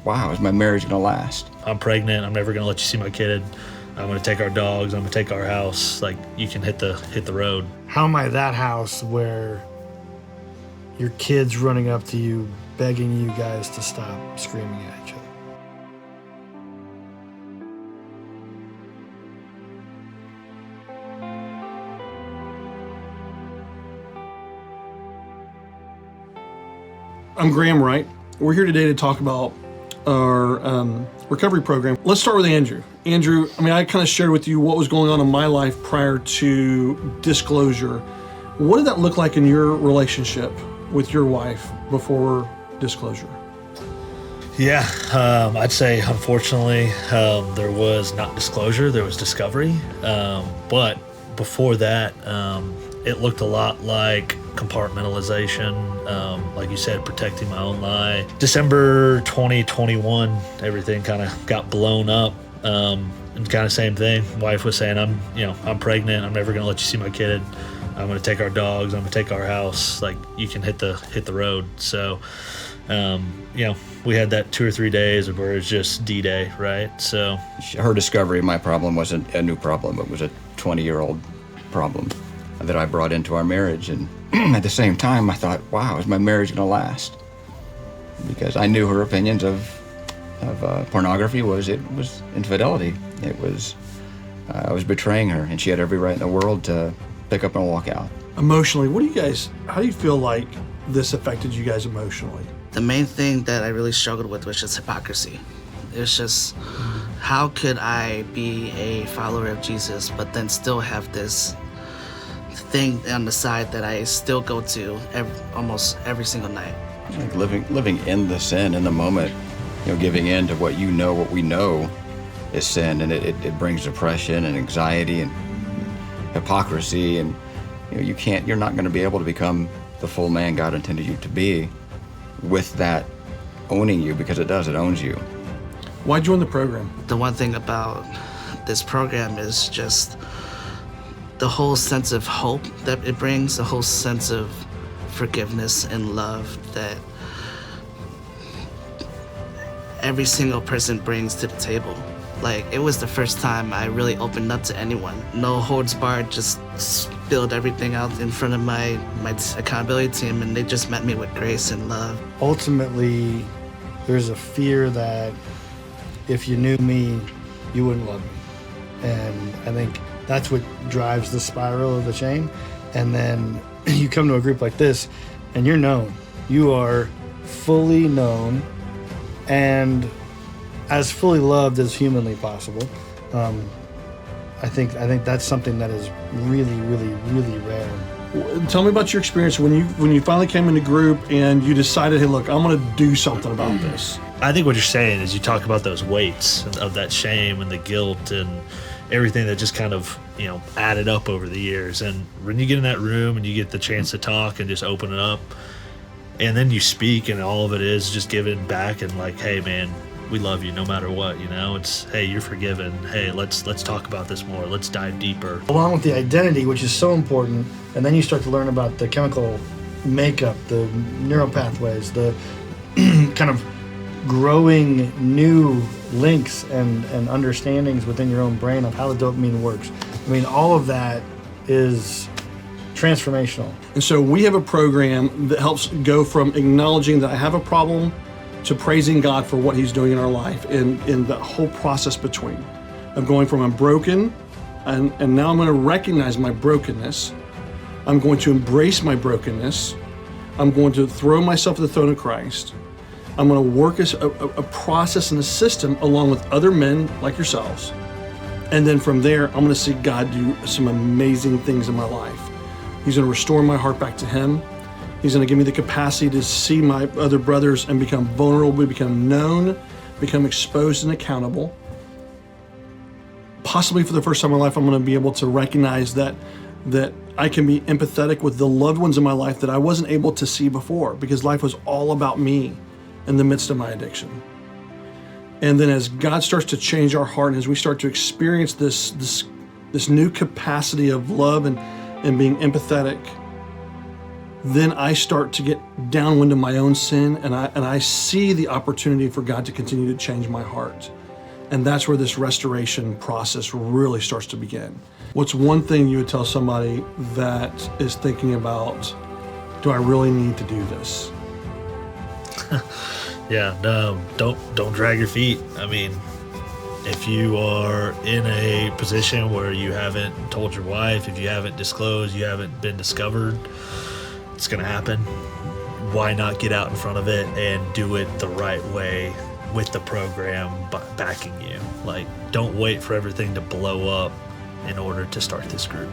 wow, is my marriage going to last? I'm pregnant. I'm never going to let you see my kid. I'm going to take our dogs. I'm going to take our house. Like, you can hit the road. How am I that house where your kid's running up to you, begging you guys to stop screaming at each other? I'm Graham Wright. We're here today to talk about our recovery program. Let's start with Andrew. Andrew, I kind of shared with you what was going on in my life prior to disclosure. What did that look like in your relationship with your wife before disclosure? Yeah, I'd say unfortunately there was not disclosure, there was discovery. But before that, it looked a lot like compartmentalization, like you said, protecting my own lie. December 2021, everything kind of got blown up. And kind of same thing. Wife was saying, I'm pregnant. I'm never going to let you see my kid. I'm going to take our dogs. I'm going to take our house. Like, you can hit the road. So, we had that 2 or 3 days where it was just D-Day, right? So Her discovery of my problem wasn't a new problem. It was a 20-year-old problem that I brought into our marriage. And at the same time, I thought, wow, is my marriage going to last? Because I knew her opinions of pornography it was infidelity. It was, I was betraying her, and she had every right in the world to pick up and walk out. Emotionally, how do you feel like this affected you guys emotionally? The main thing that I really struggled with was just hypocrisy. It was just, how could I be a follower of Jesus, but then still have this thing on the side that I still go to almost every single night? Like living in the sin in the moment, giving in to what we know is sin, and it brings depression and anxiety and hypocrisy, and you're not going to be able to become the full man God intended you to be with that owning you, because it owns you. Why join the program? The one thing about this program is just the whole sense of hope that it brings, the whole sense of forgiveness and love that every single person brings to the table. Like, it was the first time I really opened up to anyone. No holds barred, just spilled everything out in front of my accountability team, and they just met me with grace and love. Ultimately, there's a fear that if you knew me, you wouldn't love me. And I think that's what drives the spiral of the chain. And then you come to a group like this, and you're known. You are fully known and as fully loved as humanly possible. I think that's something that is really, really, really rare. Tell me about your experience when you finally came into group and you decided, hey, look, I'm going to do something about this. I think what you're saying is you talk about those weights of that shame and the guilt and everything that just kind of, added up over the years. And when you get in that room and you get the chance to talk and just open it up, and then you speak, and all of it is just giving back and like, hey, man, we love you no matter what, It's, hey, you're forgiven. Hey, let's talk about this more. Let's dive deeper. Along with the identity, which is so important, and then you start to learn about the chemical makeup, the neural pathways, the kind of growing new links and understandings within your own brain of how the dopamine works. All of that is transformational. And so we have a program that helps go from acknowledging that I have a problem to praising God for what He's doing in our life, and in the whole process between. I'm going from I'm broken, and now I'm going to recognize my brokenness. I'm going to embrace my brokenness. I'm going to throw myself at the throne of Christ. I'm going to work as a process and a system along with other men like yourselves. And then from there, I'm going to see God do some amazing things in my life. He's going to restore my heart back to Him. He's going to give me the capacity to see my other brothers and become vulnerable, become known, become exposed and accountable. Possibly for the first time in my life, I'm going to be able to recognize that I can be empathetic with the loved ones in my life that I wasn't able to see before, because life was all about me in the midst of my addiction. And then as God starts to change our heart, and as we start to experience this new capacity of love and being empathetic, then I start to get downwind of my own sin, and I see the opportunity for God to continue to change my heart. And that's where this restoration process really starts to begin. What's one thing you would tell somebody that is thinking about, do I really need to do this? Yeah, no, don't drag your feet. I mean, if you are in a position where you haven't told your wife, if you haven't disclosed, you haven't been discovered, it's gonna happen. Why not get out in front of it and do it the right way with the program backing you? Like, don't wait for everything to blow up in order to start this group.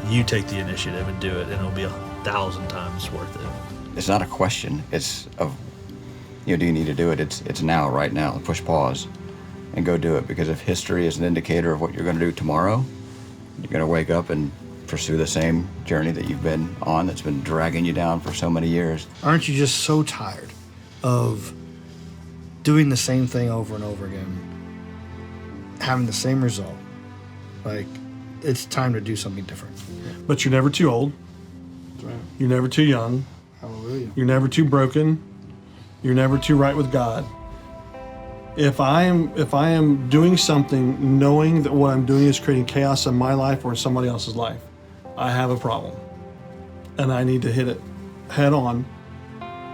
You take the initiative and do it, and it'll be 1,000 times worth it. It's not a question. It's of, do you need to do it? It's now, right now. Push pause and go do it. Because if history is an indicator of what you're going to do tomorrow, you're going to wake up and pursue the same journey that you've been on, that's been dragging you down for so many years. Aren't you just so tired of doing the same thing over and over again, having the same result? Like, it's time to do something different. But you're never too old. That's right. You're never too young. Hallelujah. You're never too broken. You're never too right with God. If I am doing something knowing that what I'm doing is creating chaos in my life or in somebody else's life, I have a problem. And I need to hit it head on.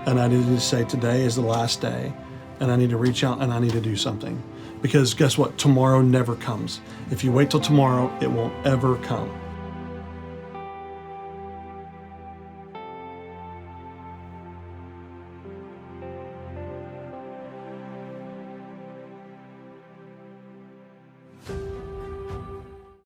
And I need to say today is the last day. And I need to reach out and I need to do something. Because guess what? Tomorrow never comes. If you wait till tomorrow, it won't ever come.